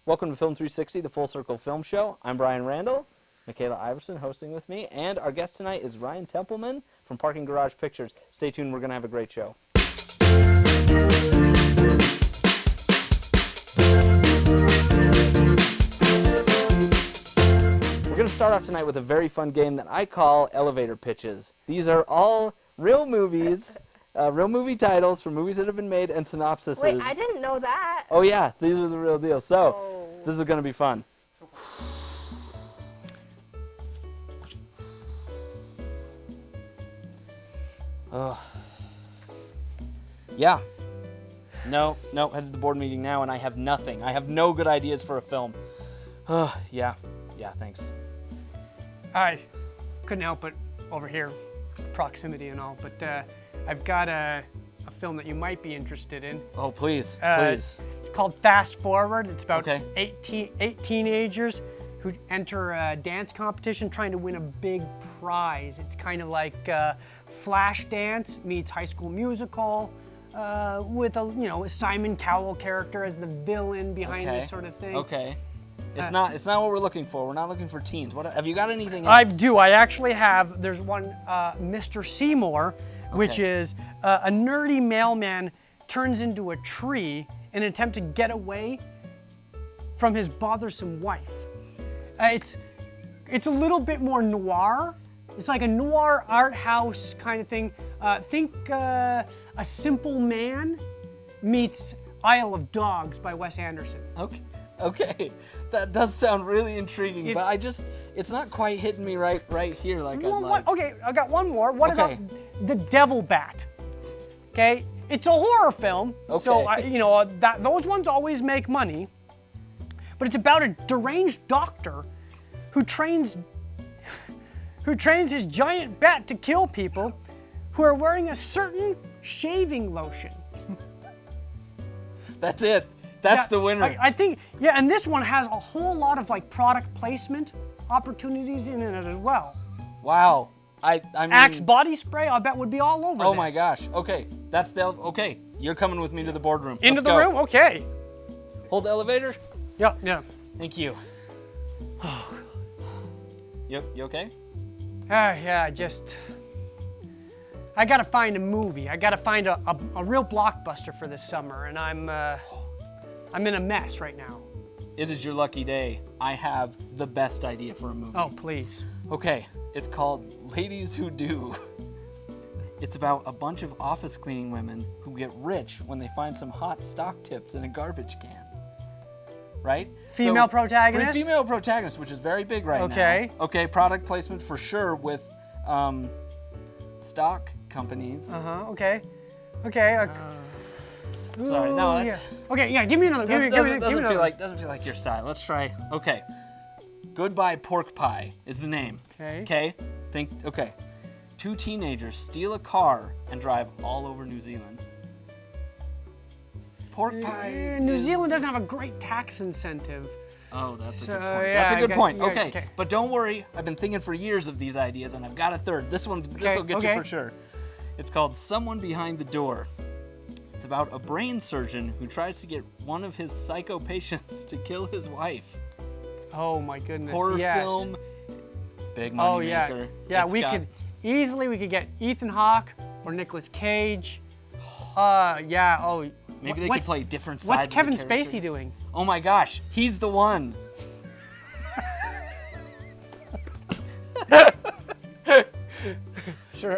Welcome to Film 360, the Full Circle Film Show. I'm Brian Randall, Michaela Iverson hosting with me, and our guest tonight is Ryan Templeman from Parking Garage Pictures. Stay tuned, we're going to have a great show. We're going to start off tonight with a very fun game that I call elevator pitches. These are all real movies, real movie titles for movies that have been made and synopsises. Wait, I didn't know that. Oh yeah, these are the real deal. So, this is going to be fun. Yeah. No, headed to the board meeting now, and I have nothing. I have no good ideas for a film. Yeah, thanks. I couldn't help it over here, proximity and all, but I've got a film that you might be interested in. Oh, please. It's called Fast Forward. It's about Okay. eight teenagers who enter a dance competition trying to win a big prize. It's kind of like Flashdance meets High School Musical, with a Simon Cowell character as the villain behind this sort of thing. Okay. It's not what we're looking for. We're not looking for teens. What have you got anything else? I do. I actually have. There's one, Mr. Seymour, which is a nerdy mailman turns into a tree in an attempt to get away from his bothersome wife. It's a little bit more noir. It's like a noir art house kind of thing. Think A Simple Man meets Isle of Dogs by Wes Anderson. Okay. That does sound really intriguing, but it's not quite hitting me right here like I'd like. Okay, I got one more. What about The Devil Bat? Okay, it's a horror film, so those ones always make money. But it's about a deranged doctor who trains his giant bat to kill people who are wearing a certain shaving lotion. That's it. That's the winner. I think, and this one has a whole lot of like product placement opportunities in it as well. Wow. I mean, Axe body spray, I bet would be all over oh this. my gosh. Okay. Okay. You're coming with me to the boardroom. Into the room? Okay. Hold the elevator? Yeah. Thank you. You okay? I gotta find a movie. I gotta find a real blockbuster for this summer, and I'm in a mess right now. It is your lucky day. I have the best idea for a movie. Oh, please. Okay, it's called Ladies Who Do. It's about a bunch of office cleaning women who get rich when they find some hot stock tips in a garbage can. Right? Female protagonist? Female protagonist, which is very big right now. Okay, product placement for sure with stock companies. Okay. Sorry, no. Okay, give me another. Doesn't feel like your style. Let's try. Okay. Goodbye Pork Pie is the name. Okay. Okay. Two teenagers steal a car and drive all over New Zealand. Pork pie. New Zealand doesn't have a great tax incentive. Oh, that's a good point. That's a good point. Okay. But don't worry. I've been thinking for years of these ideas, and I've got a third. This will get you for sure. It's called Someone Behind the Door. It's about a brain surgeon who tries to get one of his psycho patients to kill his wife. Oh my goodness. Horror film, big money maker. Yeah, we could get Ethan Hawke or Nicolas Cage. Maybe they could play different sides. What's Kevin of the character. Spacey doing? Oh my gosh, he's the one.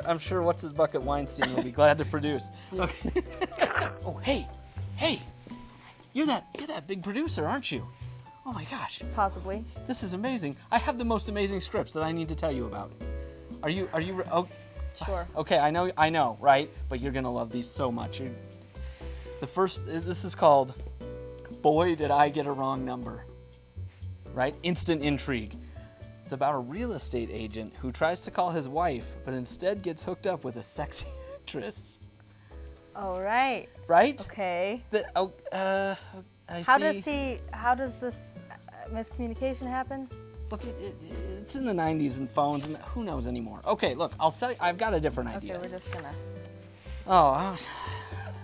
I'm sure what's his bucket Weinstein will be glad to produce. Okay. Oh, hey, you're that big producer, aren't you? Oh my gosh. Possibly. This is amazing. I have the most amazing scripts that I need to tell you about. Are you? Oh, sure. Okay, I know, right? But you're gonna love these so much. This is called Boy Did I Get a Wrong Number. Right? Instant intrigue. It's about a real estate agent who tries to call his wife, but instead gets hooked up with a sexy actress. Oh, right. Right? Okay. I How see. does this miscommunication happen? Look, it's in the 90s and phones, and who knows anymore. Okay, look, I've got a different idea. Okay, we're just gonna... Oh, I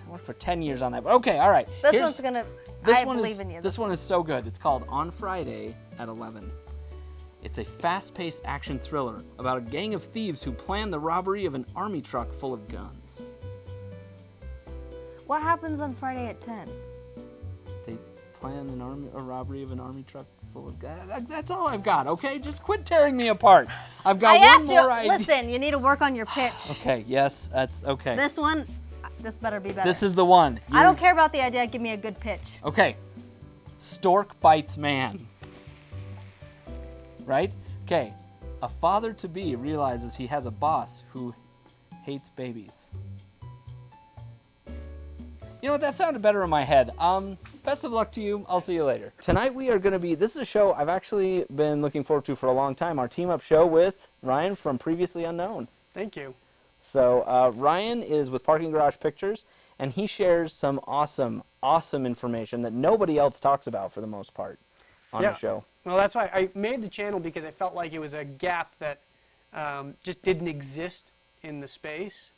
worked for 10 years on that. But okay, all right. This one's gonna I believe in you. This one is so good. It's called On Friday at 11. It's a fast-paced action thriller about a gang of thieves who plan the robbery of an army truck full of guns. What happens on Friday at 10? They plan a robbery of an army truck full of guns. That's all I've got, okay? Just quit tearing me apart. I've got one more idea. Listen, you need to work on your pitch. Okay, yes, that's okay. This better be better. This is the one. I don't care about the idea. Give me a good pitch. Okay. Stork bites man. Right? Okay. A father-to-be realizes he has a boss who hates babies. You know what? That sounded better in my head. Best of luck to you. I'll see you later. Tonight we are going to be, this is a show I've actually been looking forward to for a long time. Our team-up show with Ryan from Previously Unknown. Thank you. So Ryan is with Parking Garage Pictures, and he shares some awesome, awesome information that nobody else talks about for the most part on the show. Well, that's why I made the channel, because I felt like it was a gap that just didn't exist in the space.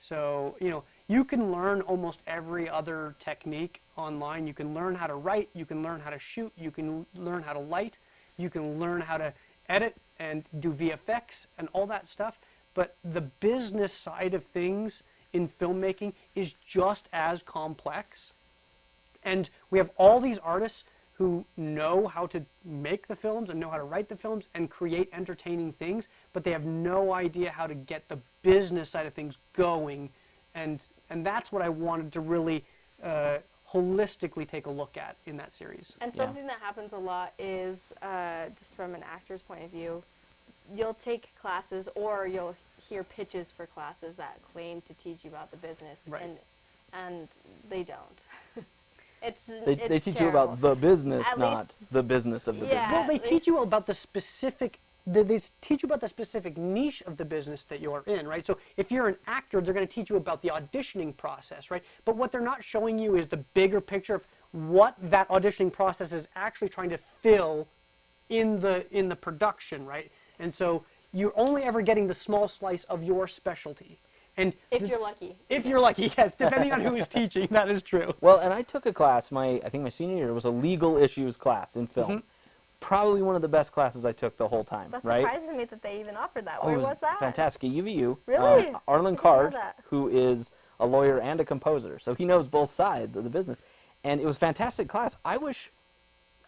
So, you know, you can learn almost every other technique online. You can learn how to write, you can learn how to shoot, you can learn how to light, you can learn how to edit and do VFX and all that stuff. But the business side of things in filmmaking is just as complex. And we have all these artists who know how to make the films and know how to write the films and create entertaining things, but they have no idea how to get the business side of things going. And that's what I wanted to really holistically take a look at in that series. And something that happens a lot is, just from an actor's point of view, you'll take classes or you'll hear pitches for classes that claim to teach you about the business, right. and they don't. They teach you about the business, not the business of the business. Well, they teach you about the specific. They teach you about the specific niche of the business that you're in, right? So if you're an actor, they're going to teach you about the auditioning process, right? But what they're not showing you is the bigger picture of what that auditioning process is actually trying to fill in the production, right? And so you're only ever getting the small slice of your specialty. And if you're lucky. If you're lucky, yes, depending on who is teaching, that is true. Well, and I took a class, I think my senior year was a legal issues class in film. Mm-hmm. Probably one of the best classes I took the whole time, That right? surprises me that they even offered that. Where was that? Fantastic. At UVU. Really? Arlen Card, who is a lawyer and a composer, so he knows both sides of the business. And it was a fantastic class. I wish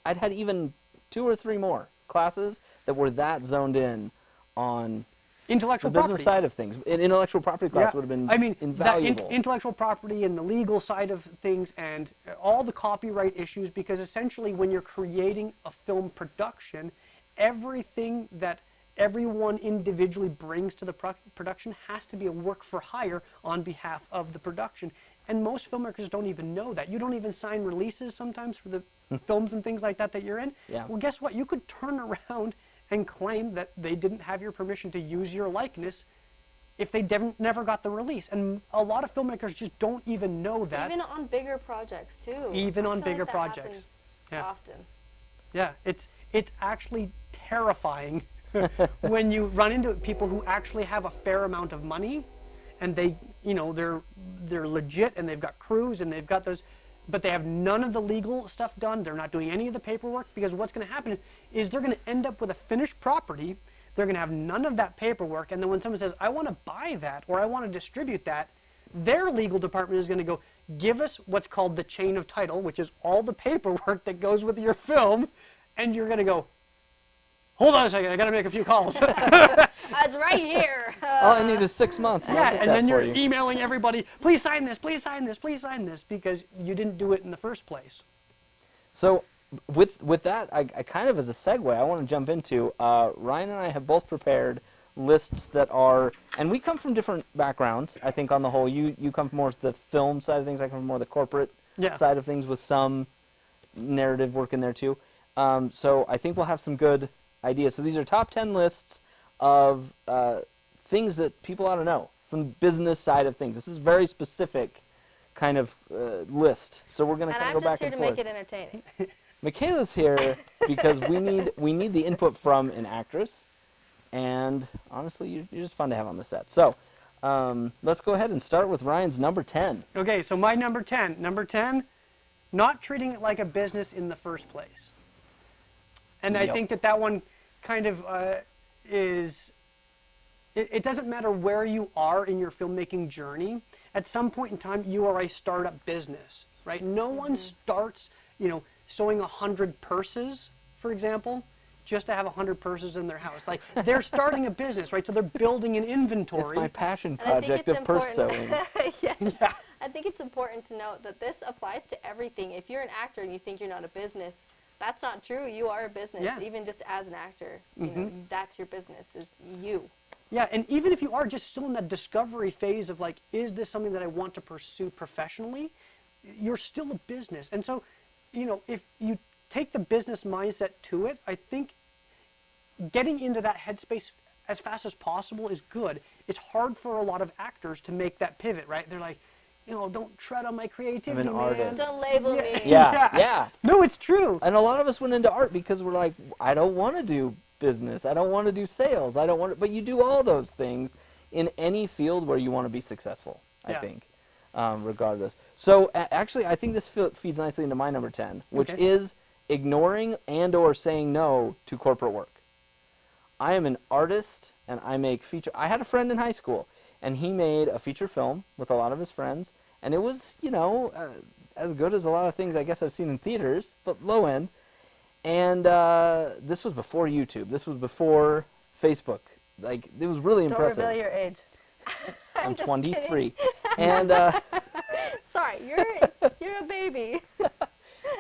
I'd had even 2 or 3 more classes that were that zoned in on intellectual the business property side of things. An intellectual property class would have been invaluable. That intellectual property and the legal side of things and all the copyright issues, because essentially when you're creating a film production, everything that everyone individually brings to the production has to be a work for hire on behalf of the production. And most filmmakers don't even know that. You don't even sign releases sometimes for the films and things like that that you're in. Yeah. Well, guess what? You could turn around and claim that they didn't have your permission to use your likeness if they never got the release. And a lot of filmmakers just don't even know that. Even on bigger projects, too. Even on bigger like that projects. Often. Yeah, it's actually terrifying when you run into people who actually have a fair amount of money and they, you know, they're legit and they've got crews and they've got those, but they have none of the legal stuff done. They're not doing any of the paperwork, because what's going to happen is they're going to end up with a finished property. They're going to have none of that paperwork. And then when someone says, I want to buy that or I want to distribute that, their legal department is going to go, give us what's called the chain of title, which is all the paperwork that goes with your film. And you're going to go, hold on a second, I got to make a few calls. It's right here. All I need is 6 months. Yeah, and then you're emailing everybody, please sign this, please sign this, please sign this, because you didn't do it in the first place. So with that, I kind of as a segue, I want to jump into, Ryan and I have both prepared lists that are, and we come from different backgrounds, I think on the whole. You come from more the film side of things, I come from more the corporate side of things with some narrative work in there too. So I think we'll have some good ideas. So these are top 10 lists of things that people ought to know from the business side of things. This is very specific kind of list. So we're going to kind of go back and forth. And I'm just here to make it entertaining. Michaela's here because we need the input from an actress, and honestly, you're just fun to have on the set. So let's go ahead and start with Ryan's number 10. Okay, so my number 10. Number 10, not treating it like a business in the first place. And I think that one kind of is, it doesn't matter where you are in your filmmaking journey. At some point in time, you are a startup business, right? No one starts, sewing 100 purses, for example, just to have 100 purses in their house. Like, they're starting a business, right? So they're building an inventory. It's my passion project of purse sewing. Yeah. I think it's important to note that this applies to everything. If you're an actor and you think you're not a business, that's not true. You are a business, even just as an actor. You know, that's your business, is you. Yeah, and even if you are just still in that discovery phase of like, is this something that I want to pursue professionally? You're still a business. And so, if you take the business mindset to it, I think getting into that headspace as fast as possible is good. It's hard for a lot of actors to make that pivot, right? They're like, don't tread on my creativity, I'm an artist. Don't label me. Yeah. No, it's true. And a lot of us went into art because we're like, I don't want to do business. I don't want to do sales. I don't want to, but you do all those things in any field where you want to be successful, I think, regardless. So actually, I think this feeds nicely into my number 10, which is ignoring and or saying no to corporate work. I am an artist and I make feature. I had a friend in high school and he made a feature film with a lot of his friends, and it was, as good as a lot of things I guess I've seen in theaters, but low end. And this was before YouTube. This was before Facebook. Like, it was really impressive. Don't reveal your age. I'm 23. And sorry, you're a baby.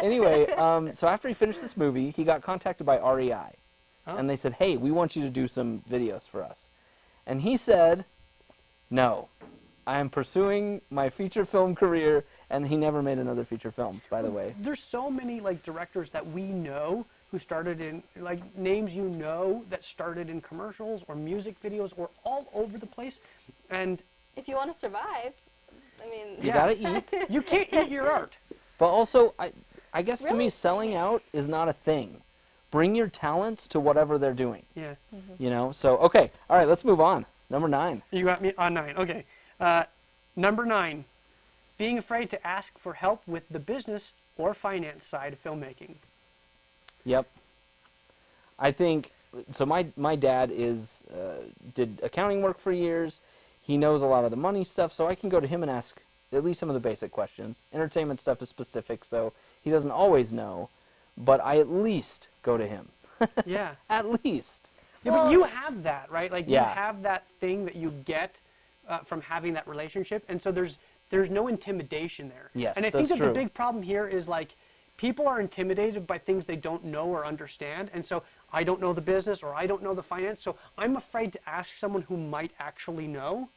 Anyway, so after he finished this movie, he got contacted by REI. And they said, hey, we want you to do some videos for us. And he said, no, I am pursuing my feature film career. And he never made another feature film, by the way. There's so many directors that we know who started in, names that started in commercials or music videos or all over the place. And if you want to survive, I mean, you gotta eat. You can't eat your art. But also, I guess to me, selling out is not a thing. Bring your talents to whatever they're doing. Yeah. So, okay. All right, let's move on. Number 9. You got me on 9. Okay. Number 9. Being afraid to ask for help with the business or finance side of filmmaking. Yep. I think, so my dad did accounting work for years. He knows a lot of the money stuff, so I can go to him and ask at least some of the basic questions. Entertainment stuff is specific, so he doesn't always know, but I at least go to him. Yeah. At least. Yeah, but you have that, right? You have that thing that you get from having that relationship, and so there's no intimidation there. Yes, and I think that the big problem here is people are intimidated by things they don't know or understand, and so I don't know the business or I don't know the finance, so I'm afraid to ask someone who might actually know,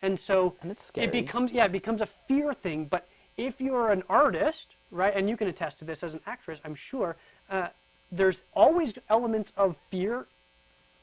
and so it's scary. It becomes a fear thing. But if you're an artist, right, and you can attest to this as an actress, I'm sure, there's always elements of fear.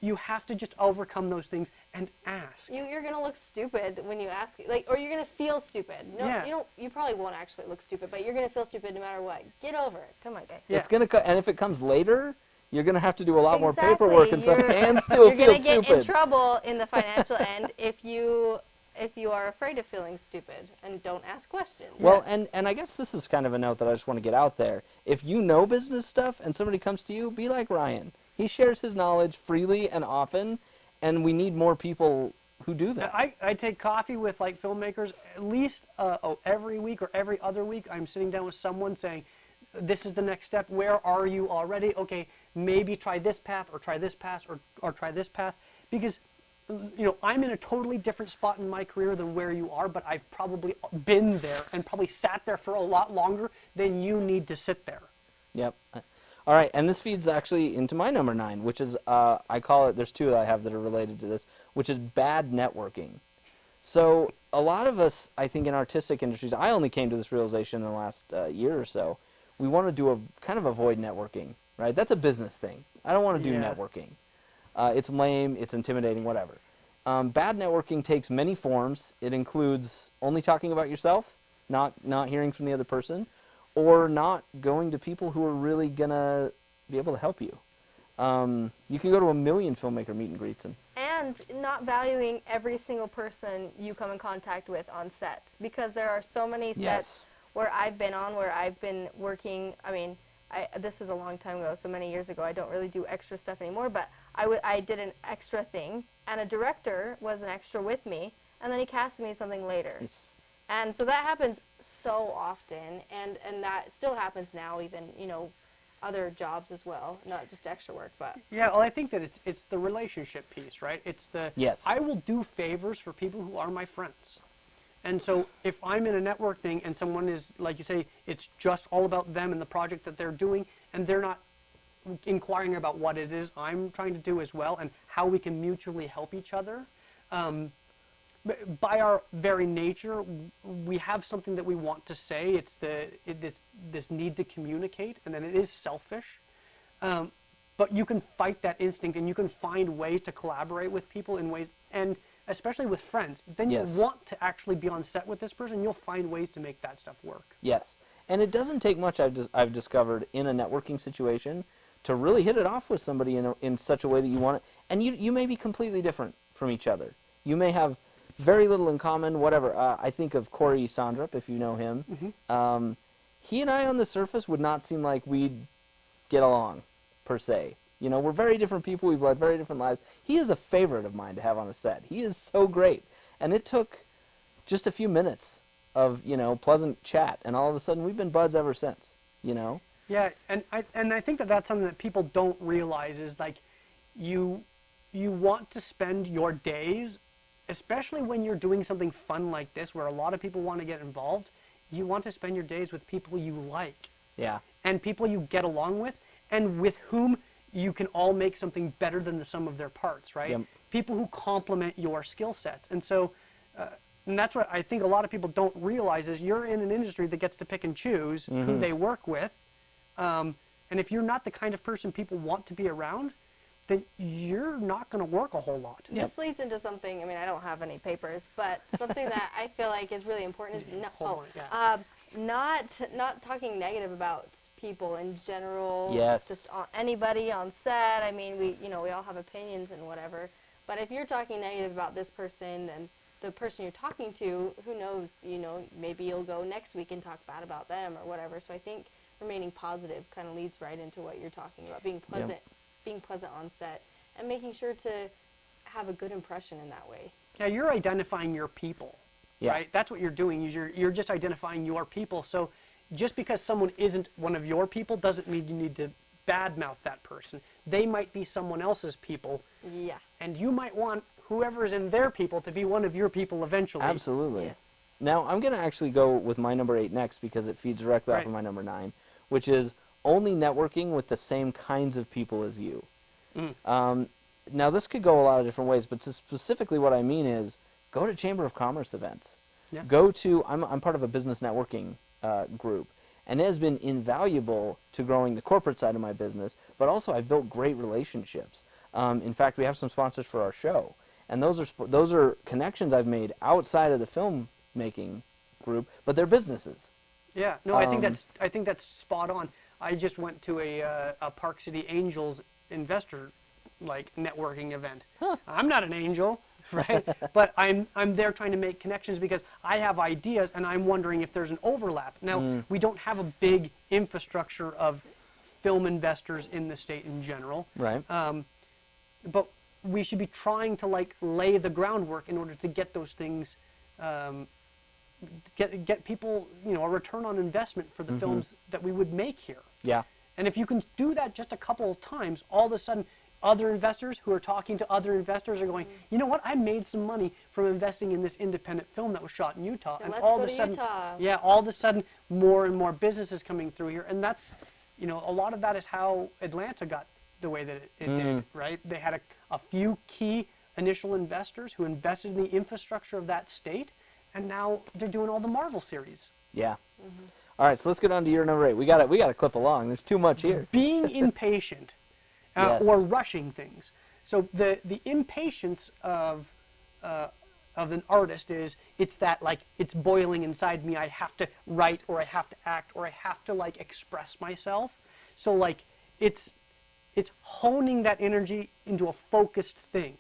You have to just overcome those things and ask. You're gonna look stupid when you ask, or you're gonna feel stupid. No, you probably won't actually look stupid, but you're gonna feel stupid no matter what. Get over it. Come on, guys. Yeah. It's gonna and if it comes later, you're gonna have to do a lot more paperwork and stuff, and still feel stupid. You're gonna get in trouble in the financial end if you are afraid of feeling stupid and don't ask questions. Well, and I guess this is kind of a note that I just want to get out there. If you know business stuff and somebody comes to you, be like Ryan. He shares his knowledge freely and often, and we need more people who do that. I take coffee with filmmakers at least every week or every other week. I'm sitting down with someone saying, this is the next step. Where are you already? Okay, maybe try this path or try this path or try this path. Because I'm in a totally different spot in my career than where you are, but I've probably been there and probably sat there for a lot longer than you need to sit there. Yep. All right, and this feeds actually into my number 9, which is, I call it, there's 2 that I have that are related to this, which is bad networking. So a lot of us, I think in artistic industries, I only came to this realization in the last year or so, we want to kind of avoid networking, right? That's a business thing. I don't want to do networking. It's lame, it's intimidating, whatever. Bad networking takes many forms. It includes only talking about yourself, not hearing from the other person, or not going to people who are really going to be able to help you. You can go to a million filmmaker meet and greets. And not valuing every single person you come in contact with on set. Because there are so many sets where I've been on, where I've been working. I mean, this was a long time ago, so many years ago. I don't really do extra stuff anymore, but I did an extra thing, and a director was an extra with me, and then he casted me something later. Yes. And so that happens so often, and that still happens now, even, you know, other jobs as well, not just extra work, but. Yeah, well, I think that it's the relationship piece, right? It's the, yes. I will do favors for people who are my friends. And so if I'm in a network thing and someone is, like you say, it's just all about them and the project that they're doing, and they're not inquiring about what it is I'm trying to do as well and how we can mutually help each other. By our very nature, we have something that we want to say. It's this need to communicate, and then it is selfish. But you can fight that instinct, and you can find ways to collaborate with people in ways, and especially with friends. Then yes. you want to actually be on set with this person. You'll find ways to make that stuff work. Yes, and it doesn't take much. I've discovered in a networking situation to really hit it off with somebody in such a way that you want it. And you may be completely different from each other. You may have very little in common, whatever. I think of Corey Sondrup, if you know him. Mm-hmm. He and I on the surface would not seem like we'd get along, per se. You know, we're very different people. We've led very different lives. He is a favorite of mine to have on a set. He is so great. And it took just a few minutes of, you know, pleasant chat. And all of a sudden, we've been buds ever since, you know? Yeah, and I think that that's something that people don't realize is, like, you want to spend your days, especially when you're doing something fun like this where a lot of people want to get involved, you want to spend your days with people you like. Yeah. And people you get along with, and with whom you can all make something better than the sum of their parts, right? Yep. People who complement your skill sets. And so, and that's what I think a lot of people don't realize is you're in an industry that gets to pick and choose mm-hmm. who they work with. And if you're not the kind of person people want to be around, then you're not going to work a whole lot. Yep. This leads into something, I mean, I don't have any papers, but something that I feel like is really important is not talking negative about people in general. Yes. Just anybody on set. I mean, we all have opinions and whatever. But if you're talking negative about this person and the person you're talking to, who knows, maybe you'll go next week and talk bad about them or whatever. So I think remaining positive kind of leads right into what you're talking about, being pleasant. Yep. Being pleasant on set and making sure to have a good impression in that way. Yeah, you're identifying your people, right? That's what you're doing. You're just identifying your people. So just because someone isn't one of your people doesn't mean you need to badmouth that person. They might be someone else's people. Yeah. And you might want whoever's in their people to be one of your people eventually. Absolutely. Yes. Now, I'm going to actually go with my number 8 next because it feeds directly off of my number 9, which is only networking with the same kinds of people as you. Now, this could go a lot of different ways, but specifically what I mean is go to Chamber of Commerce events. Yeah. Go to, I'm part of a business networking group, and it has been invaluable to growing the corporate side of my business, but also I've built great relationships. In fact, we have some sponsors for our show, and those are connections I've made outside of the filmmaking group, but they're businesses. Yeah, no, I think that's spot on. I just went to a Park City Angels investor networking event. Huh. I'm not an angel, right? But I'm there trying to make connections because I have ideas and I'm wondering if there's an overlap. Now, we don't have a big infrastructure of film investors in the state in general. Right. But we should be trying to lay the groundwork in order to get those things get people, a return on investment for the films that we would make here. Yeah. And if you can do that just a couple of times, all of a sudden other investors who are talking to other investors are going, you know what, I made some money from investing in this independent film that was shot in Utah. And all of a sudden, all of a sudden more and more businesses coming through here. And that's, a lot of that is how Atlanta got the way that it did, right? They had a few key initial investors who invested in the infrastructure of that state. And now they're doing all the Marvel series. Yeah. All right, so let's get on to your number 8. We got to clip along. There's too much here. Being impatient or rushing things. So the impatience of an artist is it's that it's boiling inside me. I have to write or I have to act or I have to express myself. So it's honing that energy into a focused thing.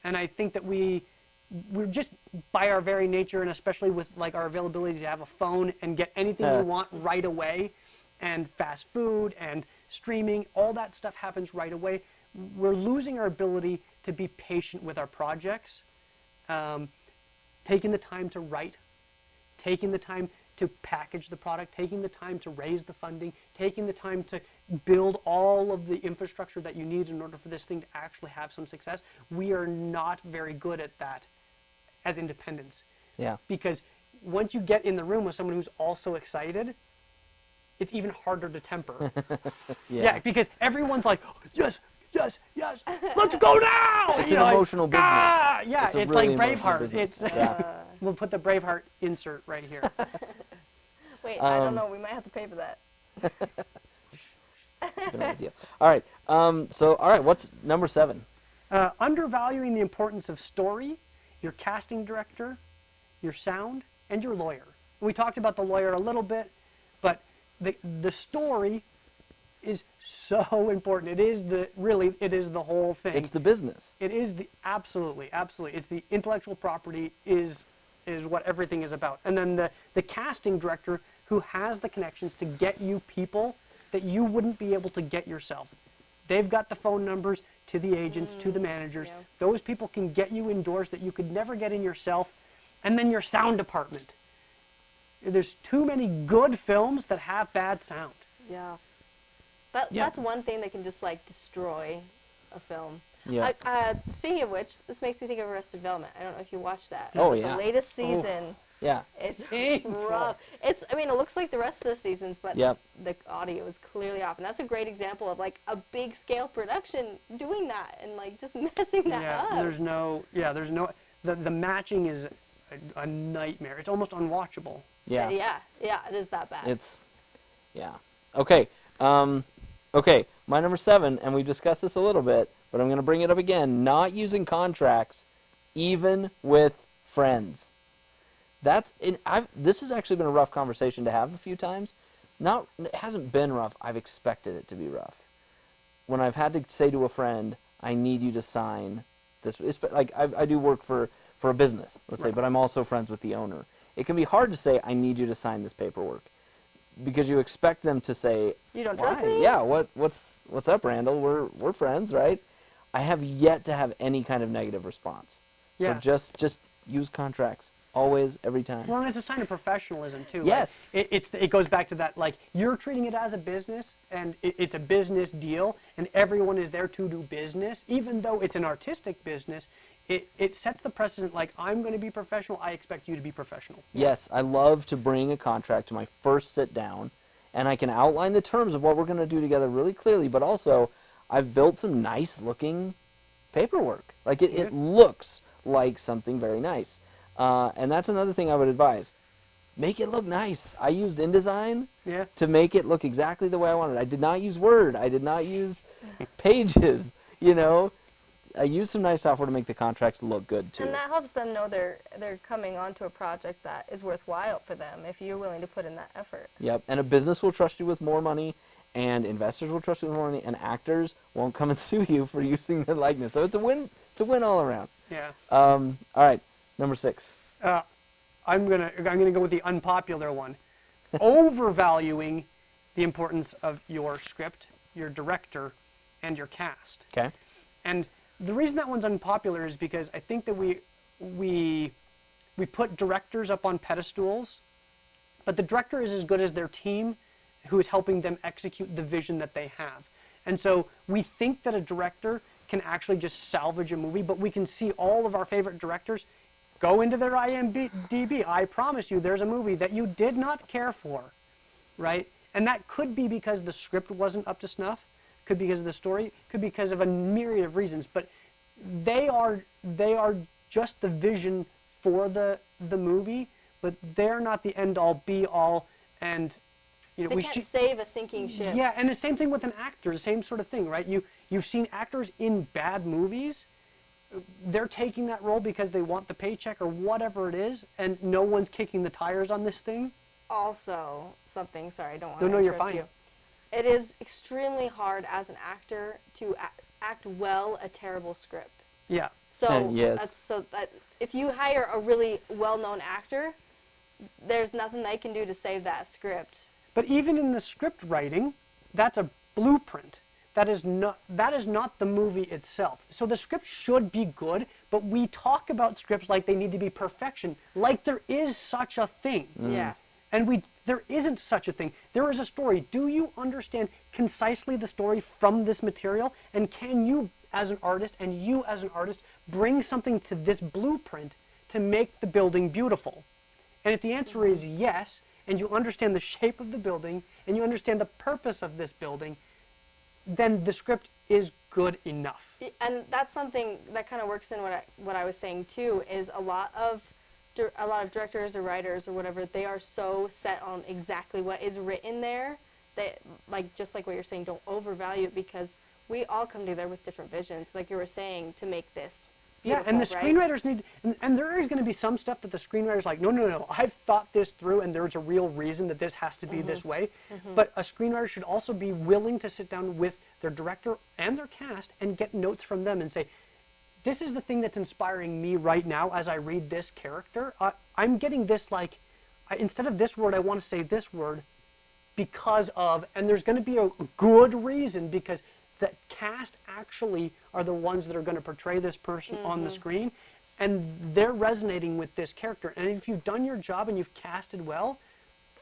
And I think that we we're just by our very nature, and especially with like our availability to have a phone and get anything you want right away, and fast food and streaming, all that stuff happens right away. We're losing our ability to be patient with our projects, taking the time to write, taking the time to package the product, taking the time to raise the funding, taking the time to build all of the infrastructure that you need in order for this thing to actually have some success. We are not very good at that as independents. Yeah. Because once you get in the room with someone who's also excited, it's even harder to temper. Yeah, because everyone's like, yes, yes, yes, let's go now! It's an emotional business. Ah! Yeah, it's really like Braveheart. It's we'll put the Braveheart insert right here. Wait, I don't know. We might have to pay for that. No idea. All right. What's number 7? Undervaluing the importance of story, your casting director, your sound, and your lawyer. We talked about the lawyer a little bit, but the story is so important. It is the whole thing. It's the business. It is absolutely. It's the intellectual property is what everything is about. And then the casting director who has the connections to get you people that you wouldn't be able to get yourself. They've got the phone numbers to the agents, to the managers. Yeah. Those people can get you indoors that you could never get in yourself. And then your sound department. There's too many good films that have bad sound. Yeah. That's one thing that can just like destroy a film. Yeah. Speaking of which, this makes me think of Arrested Development. I don't know if you watched that. Oh, yeah. The latest season. Oh. Yeah. It's rough. It looks like the rest of the seasons, but the audio is clearly off. And that's a great example of like a big scale production doing that and like just messing that up. The matching is a nightmare. It's almost unwatchable. Yeah. Yeah, it is that bad. Okay. Okay, my number 7, and we've discussed this a little bit, but I'm going to bring it up again. Not using contracts, even with friends. This has actually been a rough conversation to have a few times. It hasn't been rough. I've expected it to be rough. When I've had to say to a friend, I need you to sign this. It's like I do work for a business, let's say, but I'm also friends with the owner. It can be hard to say, I need you to sign this paperwork. Because you expect them to say, you don't trust me? Yeah, what's up, Randall? We're friends, right? I have yet to have any kind of negative response. So just use contracts. Always, every time. Well, and it's a sign of professionalism, too. Yes. Like, it goes back to that, like, you're treating it as a business, and it's a business deal, and everyone is there to do business. Even though it's an artistic business, it sets the precedent, like, I'm going to be professional, I expect you to be professional. Yes, I love to bring a contract to my first sit down, and I can outline the terms of what we're going to do together really clearly, but also, I've built some nice-looking paperwork. Like, it looks like something very nice. And that's another thing I would advise. Make it look nice. I used InDesign to make it look exactly the way I wanted. I did not use Word. I did not use Pages, I used some nice software to make the contracts look good, too. And that helps them know they're coming onto a project that is worthwhile for them if you're willing to put in that effort. Yep, and a business will trust you with more money, and investors will trust you with more money, and actors won't come and sue you for using their likeness. So it's a win all around. Yeah. All right. Number 6. I'm gonna go with the unpopular one. Overvaluing the importance of your script, your director, and your cast. Okay. And the reason that one's unpopular is because I think that we put directors up on pedestals, but the director is as good as their team who is helping them execute the vision that they have. And so we think that a director can actually just salvage a movie, but we can see all of our favorite directors go into their IMDb. I promise you there's a movie that you did not care for, right? And that could be because the script wasn't up to snuff, could be because of the story, could be because of a myriad of reasons, but they are just the vision for the movie, but they're not the end-all, be-all, and they can't save a sinking ship. Yeah, and the same thing with an actor, the same sort of thing, right? You've seen actors in bad movies. They're taking that role because they want the paycheck or whatever it is, and no one's kicking the tires on this thing. Also, something, sorry, I don't want to interrupt you're fine. you. It is extremely hard as an actor to act well a terrible script. Yeah. So Yes. that if you hire a really well-known actor, there's nothing they can do to save that script. But even in the script writing, that's a blueprint. That is not the movie itself. So the script should be good, but we talk about scripts like they need to be perfection, like there is such a thing. Yeah. And there isn't such a thing. There is a story. Do you understand concisely the story from this material? And can you, as an artist, and you as an artist, bring something to this blueprint to make the building beautiful? And if the answer is yes, and you understand the shape of the building, and you understand the purpose of this building, then the script is good enough. And that's something that kind of works in what I was saying too, is a lot of directors or writers or whatever, they are so set on exactly what is written there that, like, just like what you're saying, don't overvalue it, because we all come together with different visions, like you were saying, to make this beautiful, and the screenwriters need, and there is going to be some stuff that the screenwriter's like, no, I've thought this through, and there's a real reason that this has to be this way. But a screenwriter should also be willing to sit down with their director and their cast and get notes from them and say, this is the thing that's inspiring me right now as I read this character. I'm getting this, like, instead of this word, I want to say this word because of, and there's going to be a good reason, because the cast actually are the ones that are going to portray this person on the screen, and they're resonating with this character. And if you've done your job and you've casted well,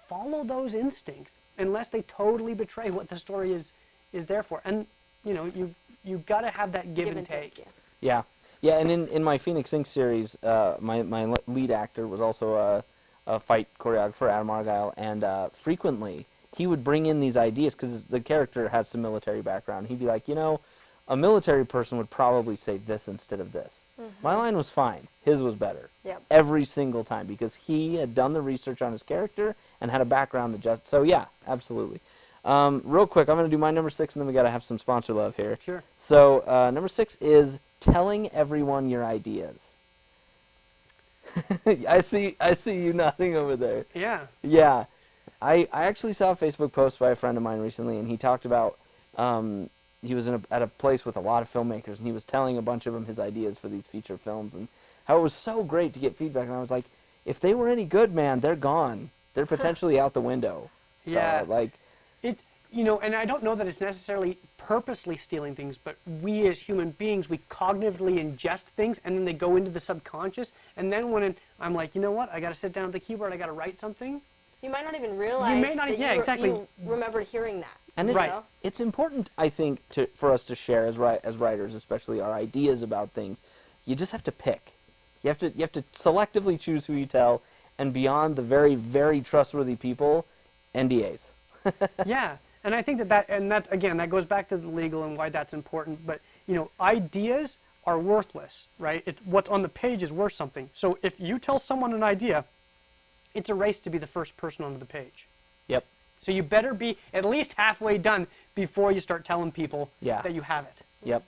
follow those instincts, unless they totally betray what the story is there for. And you've got to have that give and take. Yeah, and in my Phoenix Inc. series, my lead actor was also a fight choreographer, Adam Argyle, and frequently he would bring in these ideas, because the character has some military background. He'd be like, a military person would probably say this instead of this. My line was fine. His was better. Yep. Every single time, because he had done the research on his character and had a background that just, so yeah, absolutely. Real quick, I'm going to do my number 6, and then we got to have some sponsor love here. Sure. So number 6 is telling everyone your ideas. I see you nodding over there. Yeah. Yeah. I actually saw a Facebook post by a friend of mine recently, and he talked about he was at a place with a lot of filmmakers, and he was telling a bunch of them his ideas for these feature films, and how it was so great to get feedback. And I was like, if they were any good, man, they're gone. They're potentially out the window. Yeah. So, like, it's, and I don't know that it's necessarily purposely stealing things, but we as human beings, we cognitively ingest things, and then they go into the subconscious. And then when I'm like, you know what, I got to sit down at the keyboard, I got to write something. You might not even realize exactly. you remembered hearing that. And it's important, I think, for us to share as writers, especially our ideas about things. You just have to pick. You have to selectively choose who you tell, and beyond the very, very trustworthy people, NDAs. Yeah, and I think that goes back to the legal and why that's important. But ideas are worthless, right? What's on the page is worth something. So if you tell someone an idea, it's a race to be the first person onto the page. Yep. So you better be at least halfway done before you start telling people that you have it. Yep.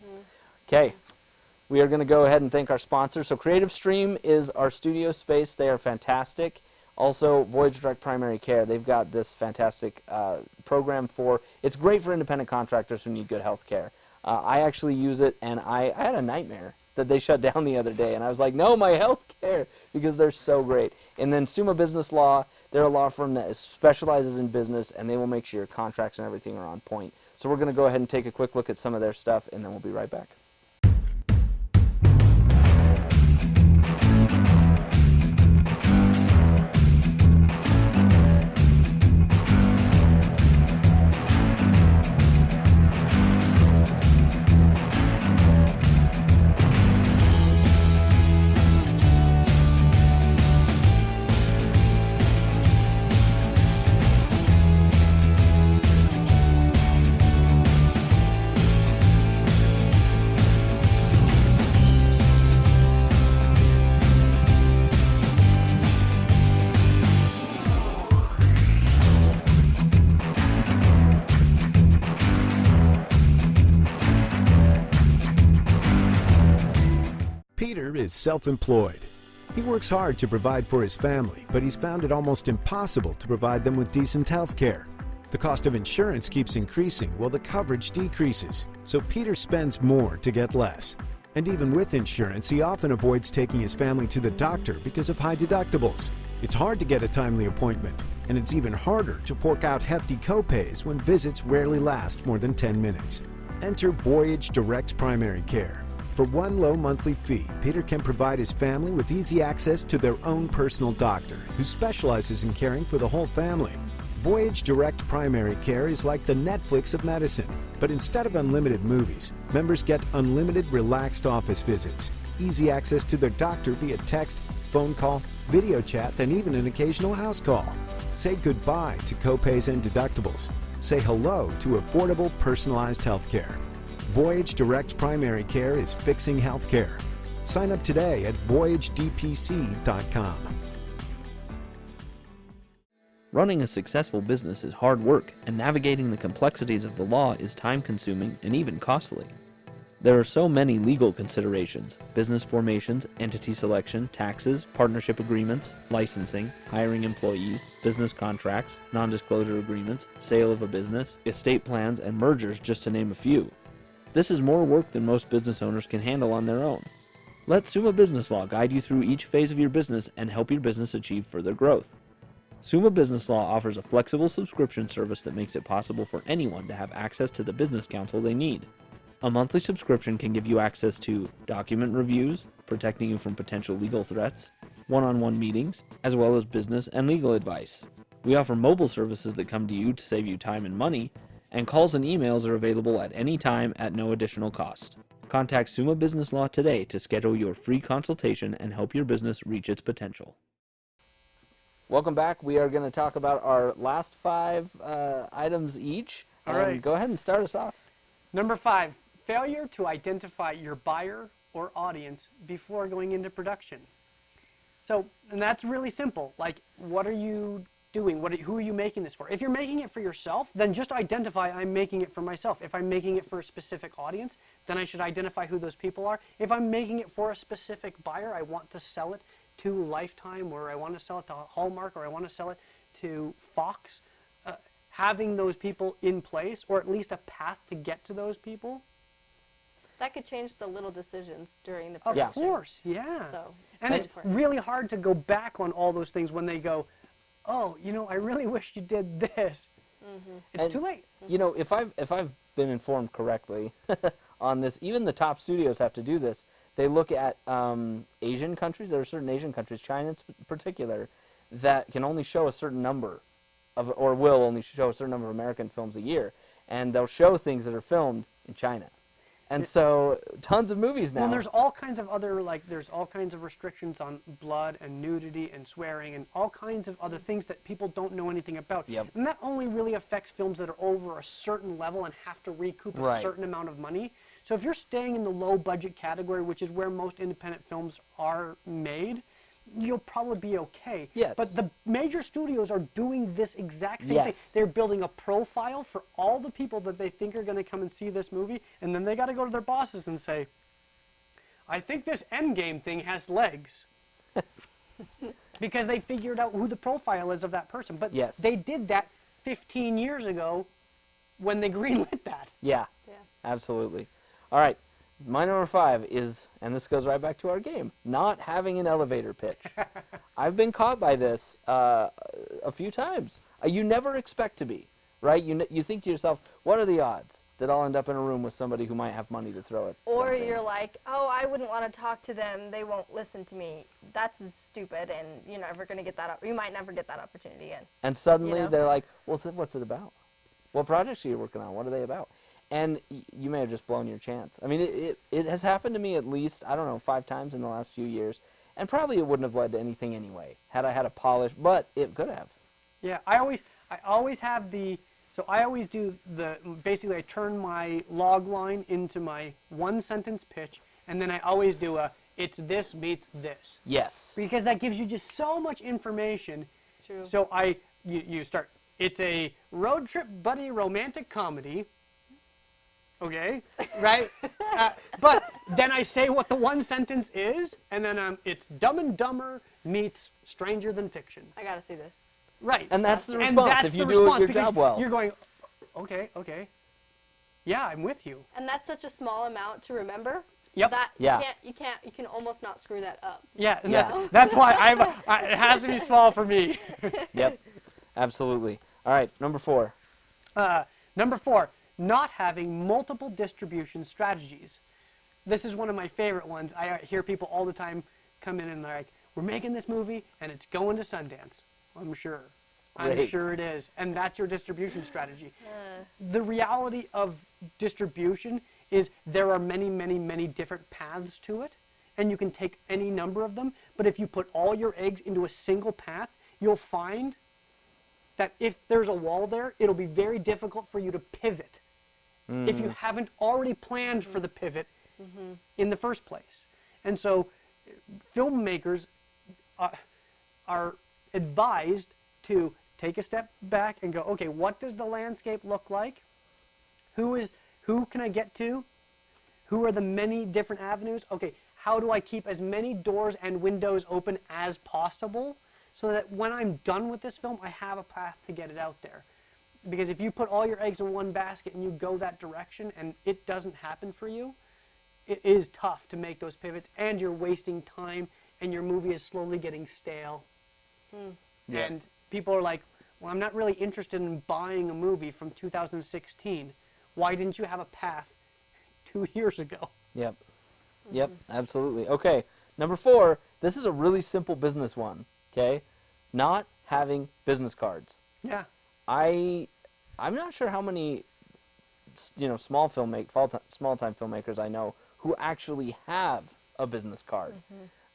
Okay. We are going to go ahead and thank our sponsor. So Creative Stream is our studio space. They are fantastic. Also, Voyager Direct Primary Care. They've got this fantastic program it's great for independent contractors who need good health care. I actually use it, and I had a nightmare that they shut down the other day, and I was like, no, my health care, because they're so great. And then Summa Business Law, they're a law firm that specializes in business, and they will make sure your contracts and everything are on point. So we're going to go ahead and take a quick look at some of their stuff, and then we'll be right back. Peter is self-employed. He works hard to provide for his family, but he's found it almost impossible to provide them with decent health care. The cost of insurance keeps increasing while the coverage decreases, so Peter spends more to get less. And even with insurance, he often avoids taking his family to the doctor because of high deductibles. It's hard to get a timely appointment, and it's even harder to fork out hefty copays when visits rarely last more than 10 minutes. Enter Voyage Direct Primary Care. For one low monthly fee, Peter can provide his family with easy access to their own personal doctor, who specializes in caring for the whole family. Voyage Direct Primary Care is like the Netflix of medicine, but instead of unlimited movies, members get unlimited relaxed office visits, easy access to their doctor via text, phone call, video chat, and even an occasional house call. Say goodbye to copays and deductibles. Say hello to affordable, personalized healthcare. Voyage Direct Primary Care is fixing healthcare. Sign up today at voyagedpc.com. Running a successful business is hard work, and navigating the complexities of the law is time-consuming and even costly. There are so many legal considerations: business formations, entity selection, taxes, partnership agreements, licensing, hiring employees, business contracts, non-disclosure agreements, sale of a business, estate plans, and mergers, just to name a few. This is more work than most business owners can handle on their own. Let Summa Business Law guide you through each phase of your business and help your business achieve further growth. Summa Business Law offers a flexible subscription service that makes it possible for anyone to have access to the business counsel they need. A monthly subscription can give you access to document reviews, protecting you from potential legal threats, one-on-one meetings, as well as business and legal advice. We offer mobile services that come to you to save you time and money, and calls and emails are available at any time at no additional cost. Contact Summa Business Law today to schedule your free consultation and help your business reach its potential. Welcome back. We are going to talk about our last 5 items each. All right. Go ahead and start us off. Number 5, failure to identify your buyer or audience before going into production. So, and that's really simple. Like, what are you doing? Who are you making this for? If you're making it for yourself, then just identify, I'm making it for myself. If I'm making it for a specific audience, then I should identify who those people are. If I'm making it for a specific buyer, I want to sell it to Lifetime, or I want to sell it to Hallmark, or I want to sell it to Fox, having those people in place, or at least a path to get to those people. That could change the little decisions during the Of production. course, yeah. So, and it's important. really hard to go back on all those things when they go, oh, you know, I really wish you did this. It's too late. You know, if I've been informed correctly on this, even the top studios have to do this. They look at Asian countries. There are certain Asian countries, China in particular, that can only show a certain number of, or will only show a certain number of American films a year, and they'll show things that are filmed in China. And so tons of movies now. Well, there's all kinds of other, there's all kinds of restrictions on blood and nudity and swearing and all kinds of other things that people don't know anything about. Yep. And that only really affects films that are over a certain level and have to recoup a certain amount of money. So if you're staying in the low budget category, which is where most independent films are made, you'll probably be okay. Yes. But the major studios are doing this exact same thing. Yes. They're building a profile for all the people that they think are going to come and see this movie, and then they got to go to their bosses and say, I think this Endgame thing has legs. Because they figured out who the profile is of that person. But Yes. they did that 15 years ago when they greenlit that. Yeah, absolutely. All right, my number 5 is, and this goes right back to our game, not having an elevator pitch. I've been caught by this a few times. You never expect to be, right? You think to yourself, what are the odds that I'll end up in a room with somebody who might have money to throw at Or something? you're like, oh, I wouldn't want to talk to them. They won't listen to me. That's stupid, and you're never going to get that. You might never get that opportunity again. And suddenly You know? they're like, well, what's it about? What projects are you working on? What are they about? And you may have just blown your chance. I mean, it has happened to me at least, 5 times in the last few years. And probably it wouldn't have led to anything anyway, had I had a polish, but it could have. Yeah, I always have so I always do basically I turn my log line into my 1-sentence pitch, and then I always do it's this meets this. Yes. Because that gives you just so much information. It's true. So you start, it's a road trip buddy romantic comedy. Okay, right? But then I say what the 1 sentence is, and then it's Dumb and Dumber meets Stranger Than Fiction. I gotta see this. Right. And that's the And response that's if you the do response, your because job well. You're going, okay. Yeah, I'm with you. And that's such a small amount to remember. Yep. That Yeah. you can almost not screw that up. Yeah, and Yeah. that's why it has to be small for me. Yep. Absolutely. All right, number 4. Number 4, not having multiple distribution strategies. This is one of my favorite ones. I hear people all the time come in and they're like, we're making this movie and it's going to Sundance. I'm sure. I'm Right. sure it is. And that's your distribution strategy. The reality of distribution is there are many, many, many different paths to it. And you can take any number of them. But if you put all your eggs into a single path, you'll find that if there's a wall there, it'll be very difficult for you to pivot if you haven't already planned for the pivot in the first place. And so filmmakers are advised to take a step back and go, okay, what does the landscape look like? Who can I get to? Who are the many different avenues? Okay, how do I keep as many doors and windows open as possible so that when I'm done with this film, I have a path to get it out there? Because if you put all your eggs in one basket and you go that direction and it doesn't happen for you, it is tough to make those pivots, and you're wasting time, and your movie is slowly getting stale. Yeah. And people are like, well, I'm not really interested in buying a movie from 2016. Why didn't you have a path 2 years ago? Yep. Yep, absolutely. Okay, number 4, this is a really simple business one, okay? Not having business cards. Yeah. I'm not sure how many, small time filmmakers I know who actually have a business card.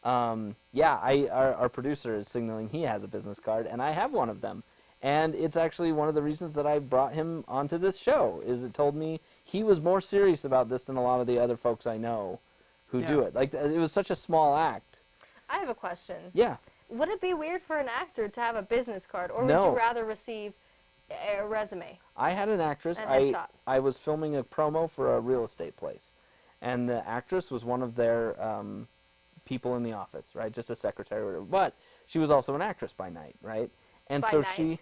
Our producer is signaling he has a business card, and I have one of them. And it's actually one of the reasons that I brought him onto this show, is it told me he was more serious about this than a lot of the other folks I know who do it. Like, it was such a small act. I have a question. Yeah. Would it be weird for an actor to have a business card, or No. would you rather receive a resume? I had an actress. And headshot. I was filming a promo for a real estate place, and the actress was one of their people in the office, right? Just a secretary or whatever. But she was also an actress by night, right? And By so night?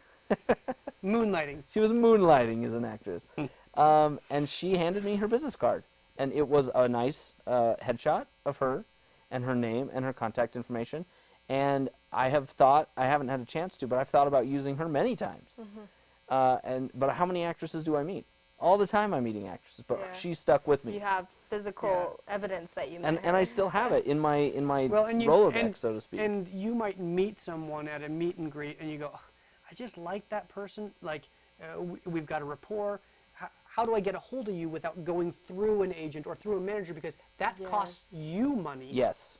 Moonlighting. she was moonlighting as an actress. And she handed me her business card, and it was a nice headshot of her and her name and her contact information. And I haven't had a chance to, but I've thought about using her many times. But how many actresses do I meet? All the time I'm meeting actresses, but Yeah. she stuck with me. You have physical evidence that you met And her. I still have it in my And Rolodex, so to speak. And you might meet someone at a meet and greet, and you go, I just like that person. Like, we've got a rapport. How do I get a hold of you without going through an agent or through a manager? Because that costs you money. Yes.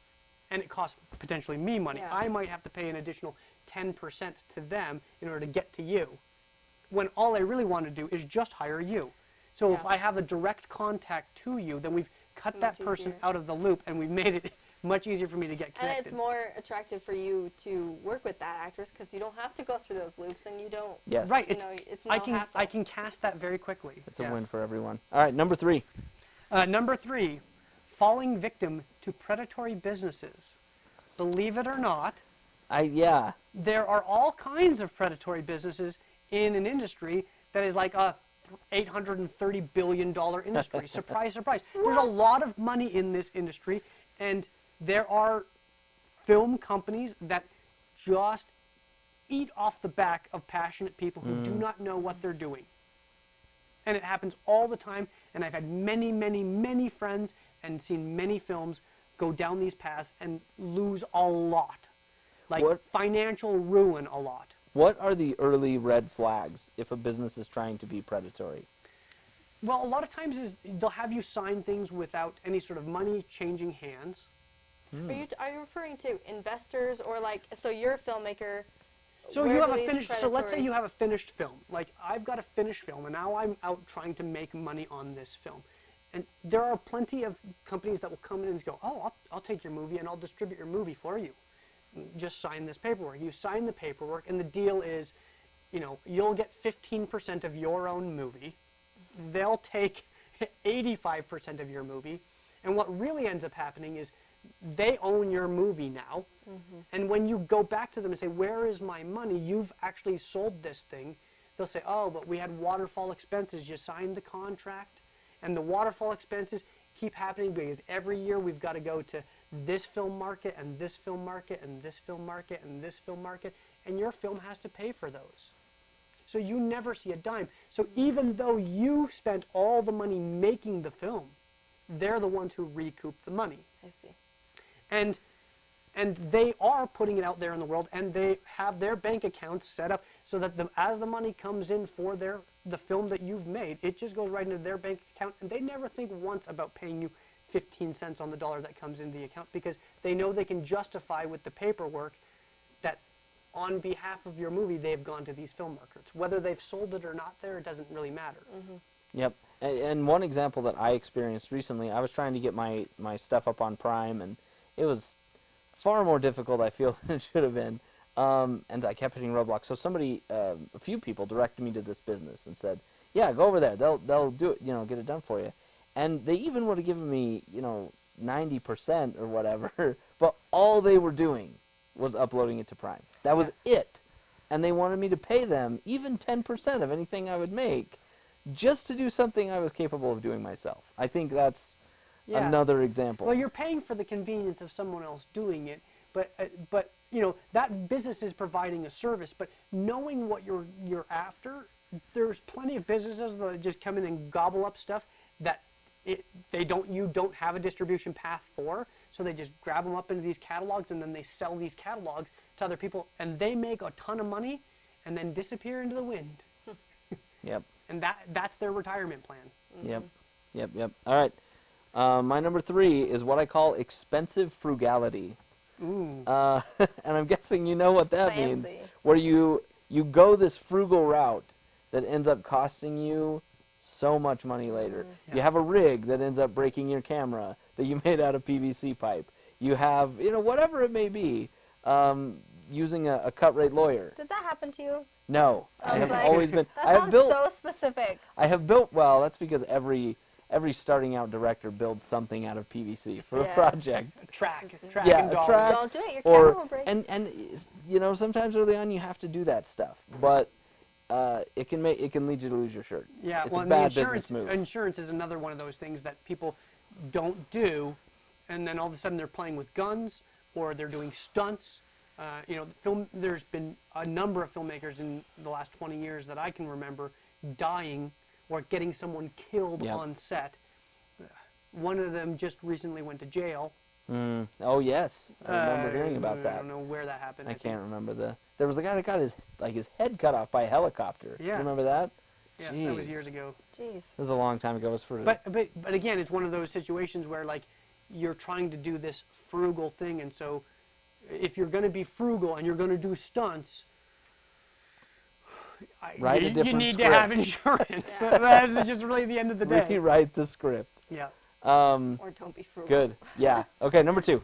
And it costs potentially me money. Yeah. I might have to pay an additional 10% to them in order to get to you, when all I really want to do is just hire you. So if Yeah. I have a direct contact to you, then we've cut that Much person easier. out of the loop, and we've made it much easier for me to get And connected. it's more attractive for you to work with that actress because you don't have to go through those loops, and you don't. Yes. Right. You know, it's no I can hassle. I can cast that very quickly. It's a win for everyone. All right, number 3. Number 3, falling victim to predatory businesses. Believe it or not, there are all kinds of predatory businesses in an industry that is like a $830 billion industry. Surprise, surprise. There's a lot of money in this industry, and there are film companies that just eat off the back of passionate people who do not know what they're doing. And it happens all the time, and I've had many, many, many friends and seen many films go down these paths and lose a lot. Like financial ruin a lot. What are the early red flags if a business is trying to be predatory? Well, a lot of times they'll have you sign things without any sort of money changing hands. Are you referring to investors or so you're a filmmaker? So where you have do a these finished. So let's say predatory- you have a finished film. Like I've got a finished film, and now I'm out trying to make money on this film. And there are plenty of companies that will come in and go, "Oh, I'll take your movie and I'll distribute your movie for you. Just sign this paperwork." You sign the paperwork, and the deal is, you'll get 15% of your own movie. They'll take 85% of your movie, and what really ends up happening is they own your movie now. And when you go back to them and say, "Where is my money? You've actually sold this thing," they'll say, "Oh, but we had waterfall expenses. You signed the contract." And the waterfall expenses keep happening because every year we've got to go to this film market and this film market and this film market and this film market, and your film has to pay for those. So you never see a dime. So even though you spent all the money making the film, they're the ones who recoup the money. I see. And they are putting it out there in the world, and they have their bank accounts set up so that as the money comes in for the film that you've made, it just goes right into their bank account, and they never think once about paying you 15 cents on the dollar that comes into the account, because they know they can justify with the paperwork that on behalf of your movie they've gone to these film markets. Whether they've sold it or not there, it doesn't really matter. Yep. And one example that I experienced recently, I was trying to get my stuff up on Prime, and it was far more difficult, I feel, than it should have been. And I kept hitting roadblocks. So somebody, a few people directed me to this business and said, yeah, go over there. They'll do it, get it done for you. And they even would have given me, 90% or whatever, but all they were doing was uploading it to Prime. That was it. And they wanted me to pay them even 10% of anything I would make just to do something I was capable of doing myself. I think that's another example. Well, you're paying for the convenience of someone else doing it, but that business is providing a service. But knowing what you're after, there's plenty of businesses that just come in and gobble up stuff that you don't have a distribution path for. So they just grab them up into these catalogs, and then they sell these catalogs to other people, and they make a ton of money, and then disappear into the wind. Yep. And that's their retirement plan. Yep. All right. My number 3 is what I call expensive frugality. Ooh. And I'm guessing you know what that means. Where you go this frugal route that ends up costing you so much money later. You have a rig that ends up breaking your camera that you made out of PVC pipe. You have, whatever it may be, using a cut-rate lawyer. Did that happen to you? No, I have always been. That sounds so specific. I have built. Well, that's because every starting out director builds something out of PVC for a project. Track yeah, and dog. track. Don't do it. Your camera will break. And sometimes early on you have to do that stuff, but it can lead you to lose your shirt. Yeah, it's a bad business move. Insurance is another one of those things that people don't do, and then all of a sudden they're playing with guns or they're doing stunts. There's been a number of filmmakers in the last 20 years that I can remember dying or getting someone killed on set. One of them just recently went to jail. Oh yes, I remember hearing about that. I don't know where that happened. I can't remember there was the guy that got his head cut off by a helicopter. Yeah. You remember that? Yeah, Jeez. that was years ago. Jeez. It was a long time ago. It was for. But again, it's one of those situations where you're trying to do this frugal thing, and so if you're going to be frugal and you're going to do stunts, you need to have insurance. That's just really the end of the day. Rewrite the script. Yeah. Or don't be frugal. Good. Yeah. Okay. Number 2.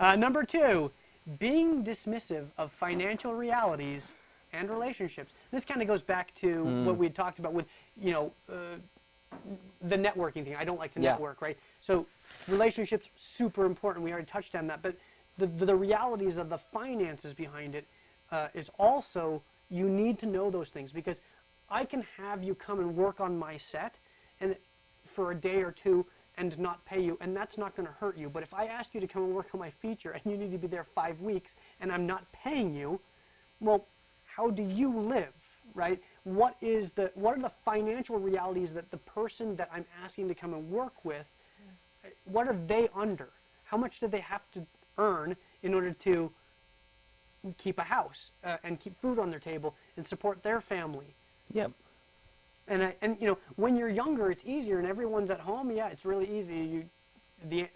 Number 2, being dismissive of financial realities and relationships. This kind of goes back to what we had talked about with, the networking thing. I don't like to network, right? So relationships, super important. We already touched on that. But the realities of the finances behind it is also, you need to know those things, because I can have you come and work on my set and for a day or two and not pay you, and that's not going to hurt you. But if I ask you to come and work on my feature and you need to be there 5 weeks and I'm not paying you, well, how do you live, right? What are the financial realities that the person that I'm asking to come and work with, what are they under? How much do they have to earn in order to keep a house and keep food on their table and support their family? Yep. And when you're younger, it's easier, and everyone's at home. Yeah, it's really easy. The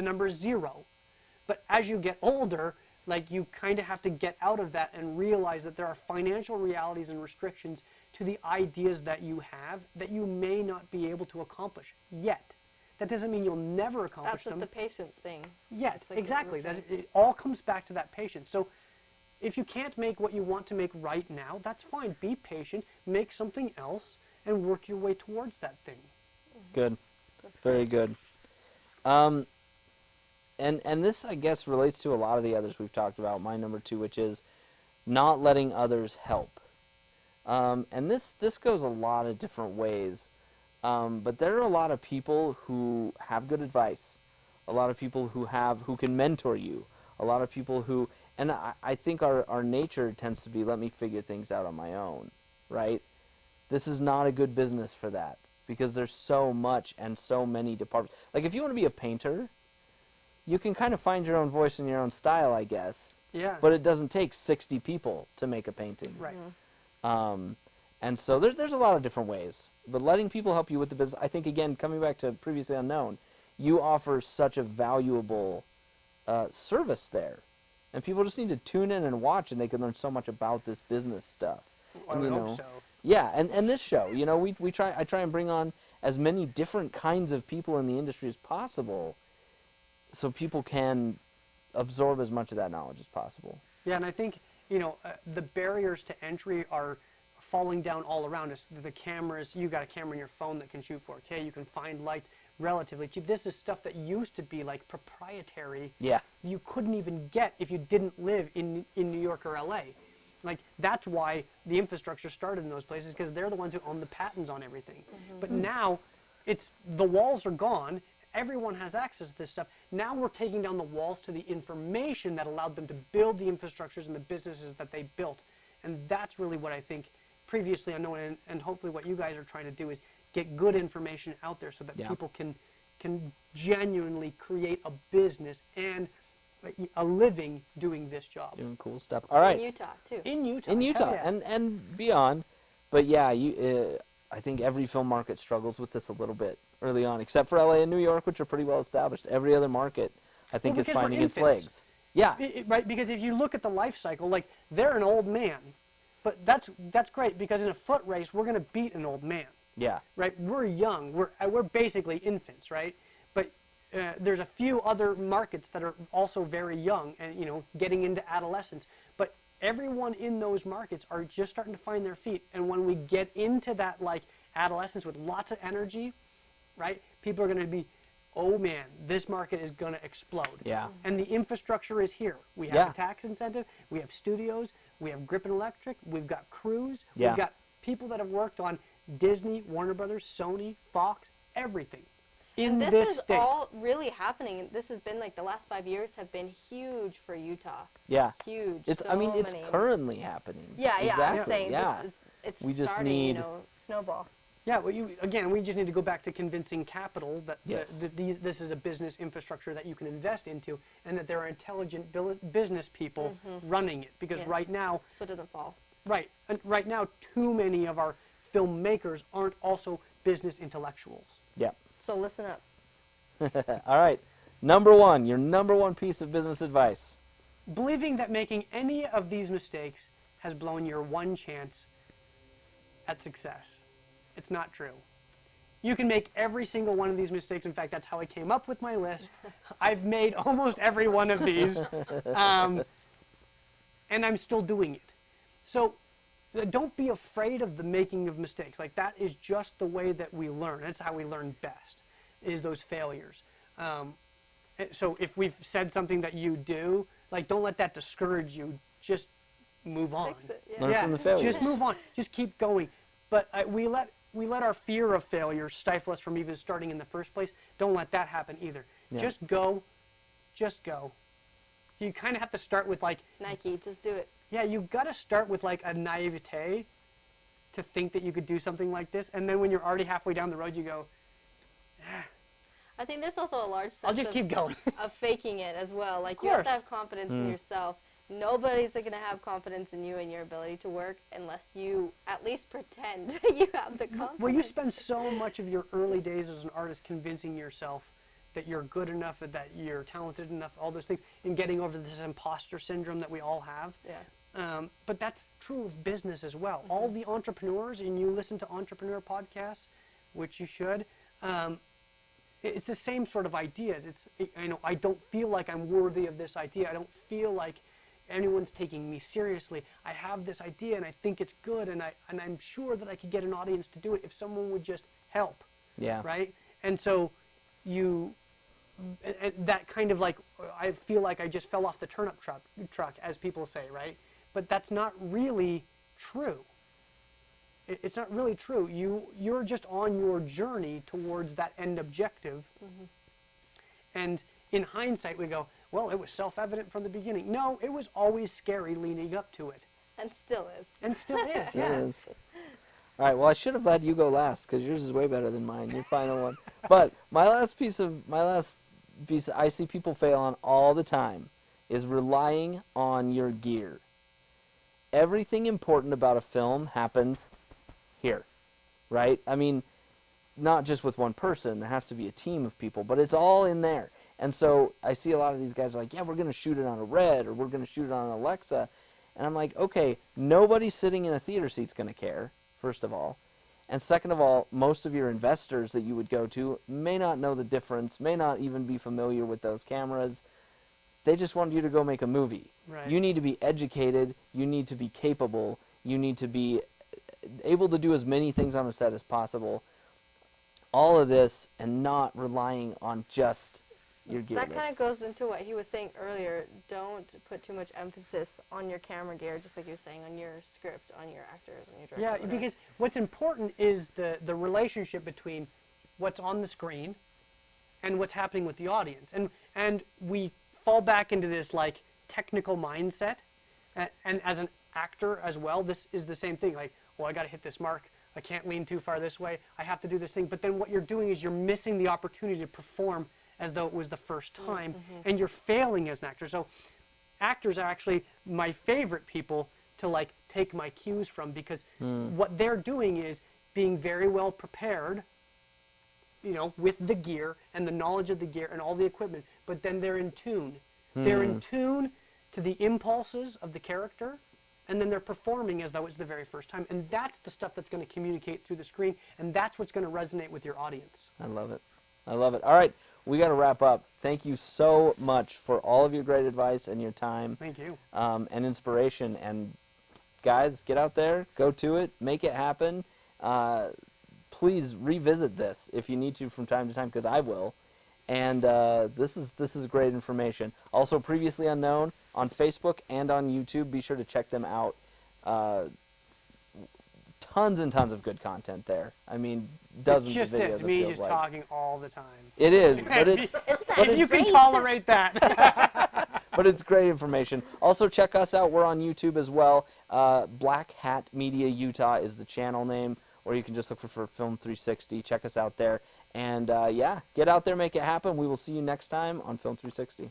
number is 0. But as you get older, you kind of have to get out of that and realize that there are financial realities and restrictions to the ideas that you have that you may not be able to accomplish yet. That doesn't mean you'll never accomplish them. That's the patience thing. Yes, exactly. It all comes back to that patience. So if you can't make what you want to make right now, that's fine. Be patient, make something else, and work your way towards that thing. Good. Very good. And this, I guess, relates to a lot of the others we've talked about. My number 2, which is not letting others help. And this goes a lot of different ways. But there are a lot of people who have good advice, a lot of people who can mentor you, a lot of people who, and I think our nature tends to be, let me figure things out on my own, right? This is not a good business for that, because there's so much and so many departments. Like, if you want to be a painter, you can kind of find your own voice and your own style, I guess. Yeah. But it doesn't take 60 people to make a painting. Right. And so there's a lot of different ways. But letting people help you with the business, I think, again, coming back to previously unknown, you offer such a valuable service there. And people just need to tune in and watch, and they can learn so much about this business stuff. I And, would hope so. Yeah, and this show, you know, I try and bring on as many different kinds of people in the industry as possible, so people can absorb as much of that knowledge as possible. Yeah, and I think, you know, the barriers to entry are falling down all around us. The cameras, you got a camera in your phone that can shoot 4K, you can find lights relatively cheap. This is stuff that used to be like proprietary. Yeah. You couldn't even get if you didn't live in New York or LA. Like, that's why the infrastructure started in those places, because they're the ones who own the patents on everything. But now, the walls are gone. Everyone has access to this stuff. Now we're taking down the walls to the information that allowed them to build the infrastructures and the businesses that they built. And that's really what I think previously unknown, and hopefully what you guys are trying to do is get good information out there so that people can genuinely create a business and a living doing this job. Doing cool stuff. All right. In Utah, too. In Utah. In Utah, Yeah. and beyond. But yeah, I think every film market struggles with this a little bit early on, except for LA and New York, which are pretty well established. Every other market, I think, is because we're finding its infants. legs. Yeah. Right, because if you look at the life cycle, like, they're an old man. But that's great, because in a foot race, we're going to beat an old man. Yeah. Right? We're young. We're basically infants, right? But there's a few other markets that are also very young and, you know, getting into adolescence. But everyone in those markets are just starting to find their feet. And when we get into that, like, adolescence with lots of energy, right, people are going to be, oh man, this market is going to explode. Yeah. And the infrastructure is here. We have a tax incentive. We have studios. We have Grip and Electric. We've got crews. Yeah. We've got people that have worked on Disney, Warner Brothers, Sony, Fox, everything. In And this is state. all really happening. This has been, like, the last 5 years have been huge for Utah. Yeah. Huge. It's. So I mean, it's many. currently happening. Yeah, Exactly. I'm saying Yeah. it's We just starting, need- snowball. Yeah, well, we just need to go back to convincing capital that, Yes. this is a business infrastructure that you can invest into, and that there are intelligent business people running it. Because Yes. right now, So it doesn't fall. right now, too many of our filmmakers aren't also business intellectuals. Yeah. So listen up. All right. Your number one piece of business advice. Believing that making any of these mistakes has blown your one chance at success. It's not true. You can make every single one of these mistakes. In fact, that's how I came up with my list. I've made almost every one of these, and I'm still doing it. So don't be afraid of the making of mistakes. Like, that is just the way that we learn. That's how we learn best, is those failures. So if we've said something that you do, like, don't let that discourage you. Just move on. Fix it, yeah. Learn from the failures. Just move on. Just keep going. But we let our fear of failure stifle us from even starting in the first place. Don't let that happen either. Yeah. Just go. Just go. You kind of have to start with, like, Nike, just do it. yeah, you've got to start with, like, a naivete to think that you could do something like this. And then when you're already halfway down the road, you go, I think there's also a large sense I'll just keep going. of faking it as well. Like, Of you have to course. have confidence in yourself. Nobody's going to have confidence in you and your ability to work unless you at least pretend that you have the confidence. Well, you spend so much of your early days as an artist convincing yourself that you're good enough, that you're talented enough, all those things, and getting over this imposter syndrome that we all have. Yeah. But that's true of business as well. All the entrepreneurs, and you listen to entrepreneur podcasts, which you should, it's the same sort of ideas. I don't feel like I'm worthy of this idea. I don't feel like anyone's taking me seriously. I have this idea and I think it's good, and I'm sure that I could get an audience to do it if someone would just help. Yeah. Right? And so that kind of, like, I feel like I just fell off the turnip truck, as people say, right? But that's not really true. it's not really true. You're just on your journey towards that end objective. And in hindsight, we go, well, it was self-evident from the beginning. No, it was always scary leading up to it. And still is. And still is, It yeah. is. All right, well, I should have let you go last because yours is way better than mine, your final one. But my last piece I see people fail on all the time is relying on your gear. Everything important about a film happens here, right? I mean, not just with one person. There has to be a team of people, but it's all in there. And so I see a lot of these guys are like, yeah, we're going to shoot it on a Red or we're going to shoot it on an Alexa. And I'm like, okay, nobody sitting in a theater seat's going to care, first of all. And second of all, most of your investors that you would go to may not know the difference, may not even be familiar with those cameras. They just want you to go make a movie. Right. You need to be educated. You need to be capable. You need to be able to do as many things on a set as possible. All of this and not relying on just your gear That list. kind of goes into what he was saying earlier. Don't put too much emphasis on your camera gear, just like you were saying, on your script, on your actors, on your director. Yeah, whatever. because what's important is the relationship between what's on the screen and what's happening with the audience. And we fall back into this like technical mindset. And as an actor as well, this is the same thing. Like, well, I got to hit this mark. I can't lean too far this way. I have to do this thing. But then what you're doing is you're missing the opportunity to perform as though it was the first time, and you're failing as an actor. So actors are actually my favorite people to like take my cues from, because what they're doing is being very well prepared, you know, with the gear and the knowledge of the gear and all the equipment, but then they're in tune. They're in tune to the impulses of the character, and then they're performing as though it's the very first time. And that's the stuff that's going to communicate through the screen, and that's what's going to resonate with your audience. I love it. I love it. All right, we got to wrap up. Thank you so much for all of your great advice and your time. Thank you. And inspiration. And guys, get out there, go to it, make it happen. Please revisit this if you need to from time to time, because I will. And this is great information. Also, Previously Unknown on Facebook and on YouTube. Be sure to check them out. Tons and tons of good content there. I mean, dozens It's just of videos. this, me just talking all the time. It is, but it's If you can tolerate that. but it's great information. Also, check us out. We're on YouTube as well. Black Hat Media Utah is the channel name, or you can just look for Film 360. Check us out there. And yeah, get out there, make it happen. We will see you next time on Film 360.